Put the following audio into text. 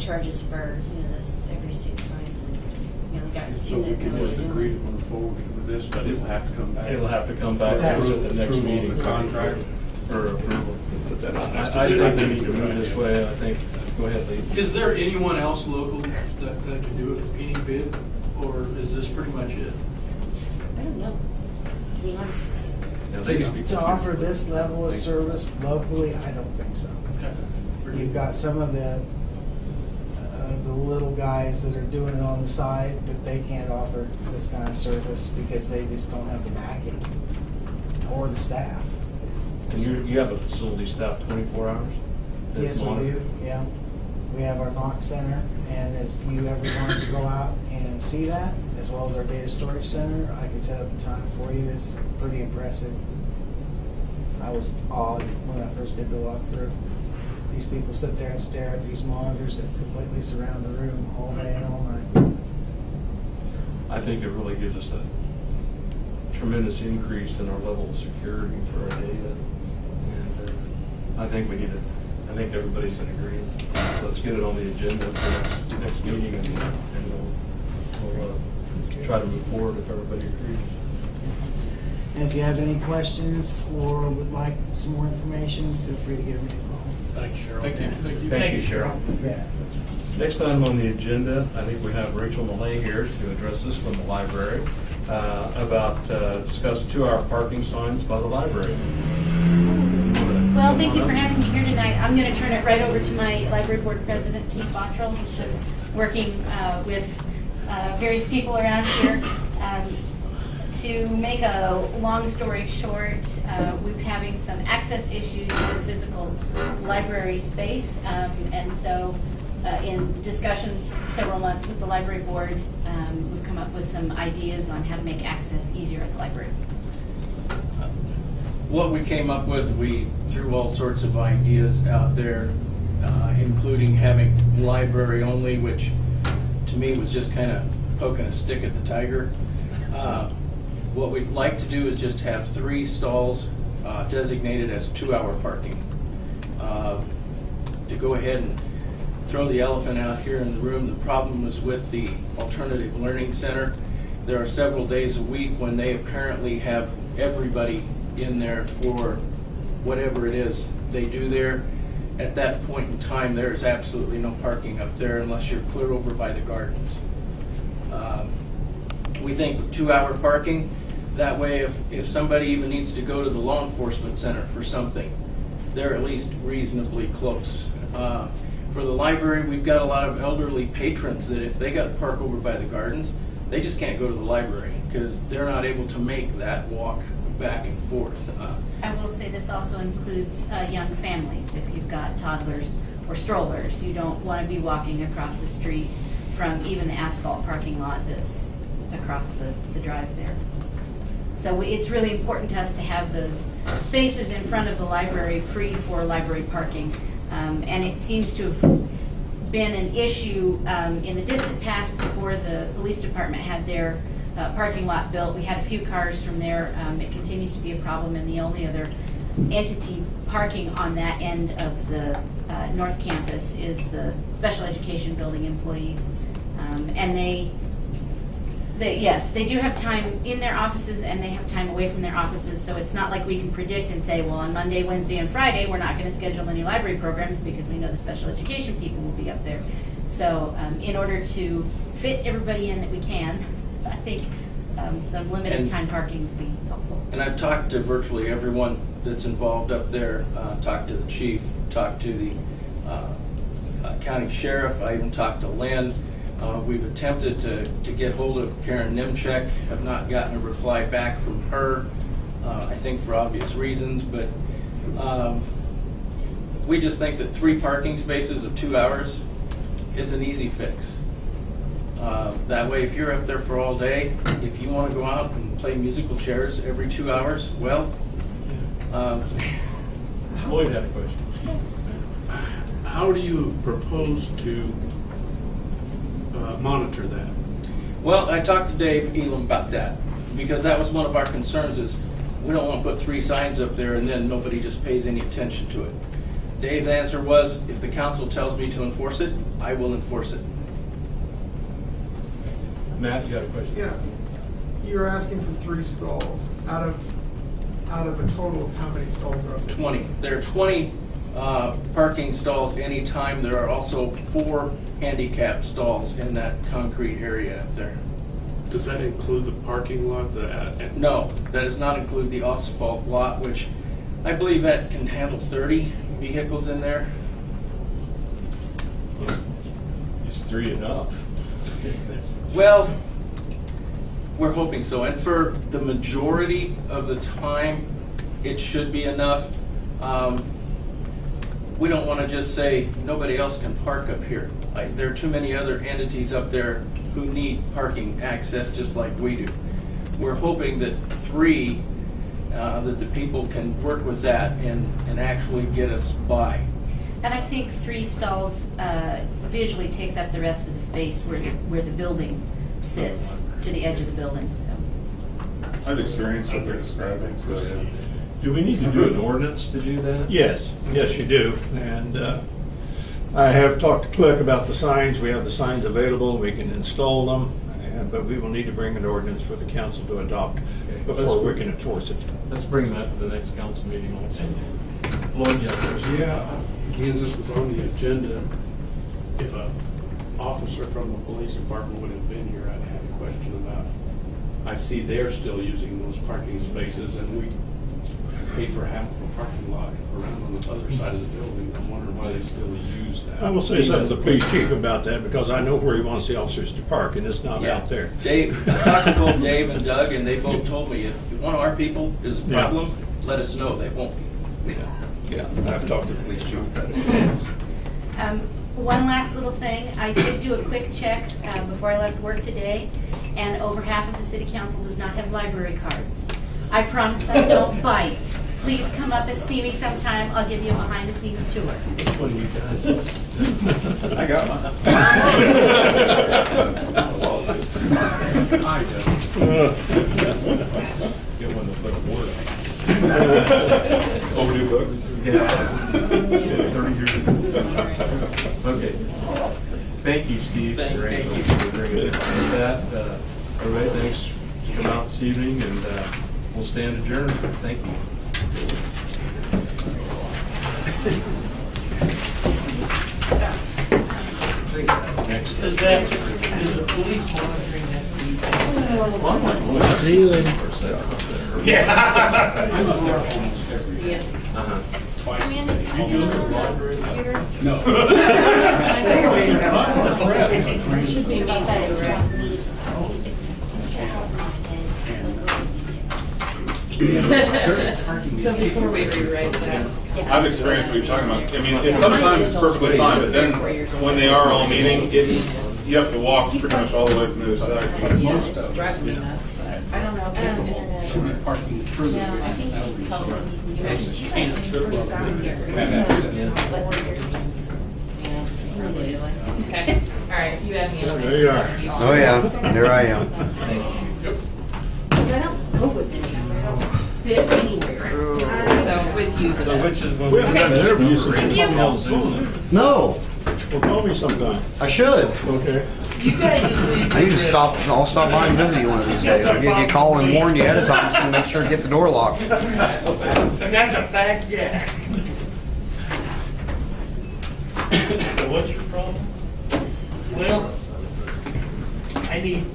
charges for, this every 6 times, and, they got So two we that can know what just they're agree to doing. move forward with this, but it'll have to come back. It'll have to come back For to us at the next approval of meeting. the contract. For approval. Put that on. I think they need to move this way, I think, go ahead, Lee. Is there anyone else local that could do a competing bid, or is this pretty much it? I don't know, to be honest with you. Now, they used be- To offer this level of service locally, I don't think so. You've got some of the little guys that are doing it on the side, but they can't offer this kind of service because they just don't have the backing or the staff. And you have a facility staffed 24 hours? that Yes, we monitor? do, yeah. We have our Knox Center, and if you ever wanted to go out and see that, as well as our data storage center, I can set up a time for you. It's pretty impressive. I was awed when I first did the walkthrough. These people sit there and stare at these monitors that completely surround the room all day and all night. I think it really gives us a tremendous increase in our level of security for our data. And I think we need to, I think everybody's in agreement. Let's get it on the agenda for next meeting, and we'll try to move forward if everybody agrees. And if you have any questions or would like some more information, feel free to give me a call. Thanks, Cheryl. Thank you. Thank you, Cheryl. Yeah. Next item on the agenda, I think we have Rachel Millay here to address this from the library about discuss 2-hour parking signs by the library. Well, thank you for having me here tonight. I'm going to turn it right over to my library board president, Keith Bottrell. He's been working with various people around here. To make a long story short, we're having some access issues to physical library space. And so in discussions several months with the library board, we've come up with some ideas on how to make access easier at the library. What we came up with, we threw all sorts of ideas out there, including having library only, which to me was just kind of poking a stick at the tiger. What we'd like to do is just have 3 stalls designated as 2-hour parking. To go ahead and throw the elephant out here in the room, the problem was with the Alternative Learning Center. There are several days a week when they apparently have everybody in there for whatever it is they do there. At that point in time, there is absolutely no parking up there unless you're clear over by the gardens. We think 2-hour parking, that way if somebody even needs to go to the law enforcement center for something, they're at least reasonably close. For the library, we've got a lot of elderly patrons that if they got to park over by the gardens, they just can't go to the library because they're not able to make that walk back and forth. I will say this also includes young families. If you've got toddlers or strollers, you don't want to be walking across the street from even the asphalt parking lot that's across the drive there. So it's really important to us to have those spaces in front of the library free for library parking. And it seems to have been an issue in the distant past before the police department had their parking lot built. We had a few cars from there. It continues to be a problem, and the only other entity parking on that end of the North Campus is the special education building employees. And yes, they do have time in their offices and they have time away from their offices, so it's not like we can predict and say, well, on Monday, Wednesday, and Friday, we're not going to schedule any library programs because we know the special education people will be up there. So in order to fit everybody in that we can, I think some limited time parking would be helpful. And I've talked to virtually everyone that's involved up there, talked to the chief, talked to the county sheriff, I even talked to Lynn. We've attempted to get hold of Karen Nimchek, have not gotten a reply back from her, I think for obvious reasons, but we just think that 3 parking spaces of 2 hours is an easy fix. That way, if you're up there for all day, if you want to go out and play musical chairs every 2 hours, well. Lloyd had a question. How do you propose to monitor that? Well, I talked to Dave Elam about that, because that was one of our concerns is we don't want to put 3 signs up there and then nobody just pays any attention to it. Dave's answer was, if the council tells me to enforce it, I will enforce it. Matt, you got a question? Yeah, you're asking for 3 stalls out of a total of how many stalls are up there? 20. There are 20 parking stalls anytime. There are also 4 handicap stalls in that concrete area up there. Does that include the parking lot? No, that does not include the asphalt lot, which I believe that can handle 30 vehicles in there. Is 3 enough? Well, we're hoping so. And for the majority of the time, it should be enough. We don't want to just say, nobody else can park up here. There are too many other entities up there who need parking access just like we do. We're hoping that 3, that the people can work with that and actually get us by. And I think 3 stalls visually takes up the rest of the space where the building sits, to the edge of the building, so. I've experienced what they're describing, so yeah. Do we need to do an ordinance to do that? Yes, yes, you do. And I have talked to Click about the signs. We have the signs available. We can install them. But we will need to bring an ordinance for the council to adopt before we can enforce it. Let's bring that to the next council meeting also. Lloyd, you have a question? Yeah, Kansas was on the agenda. If an officer from the police department would have been here, I'd have a question about, I see they're still using those parking spaces, and we pay for half of the parking lot around on the other side of the building. I'm wondering why they still use that. I will say something to the police chief about that because I know where he wants the officers to park and it's not out there. Dave, I talked to both Dave and Doug, and they both told me, if one of our people is a problem, let us know. They won't be. Yeah, I've talked to the police chief about it. One last little thing, I did do a quick check before I left work today, and over half of the city council does not have library cards. I promise I don't bite. Please come up and see me sometime. I'll give you a behind-the-scenes tour. Which one you guys? I got one. I do. Get one to put a word Overdue books? Yeah. 30 years. Okay. Thank you, Steve. Thank you. For bringing it. With that, everybody, thanks for coming out this evening, and we'll stand adjourned. Thank you. Next. Is the police monitoring that? See you later. See ya. Uh-huh. No. Should be me, but- So before we rewrite that. I've experienced what you're talking about. I mean, sometimes it's perfectly fine, but then when they are all meeting, you have to walk pretty much all the way from the other side. Yeah, it's driving me nuts, but I don't know if it's internet. Should be parking further Yeah, I back. think That would be probably smart. you Can't. first got here. Okay, all right, you have me on. There you are. Oh, yeah, there I am. Because I don't go with anyone, I don't fit anywhere. So with you, the So which best. is when We haven't had an interview since Thank you came on Zoom. No, Well, call me sometime. I should. Okay. You guys just leave. I need to stop. I'll stop by and visit you one of these days. I'll give you a call and warn you ahead of time so you make sure to get the door locked. And that's a fact, yeah. So what's your problem? Well, I need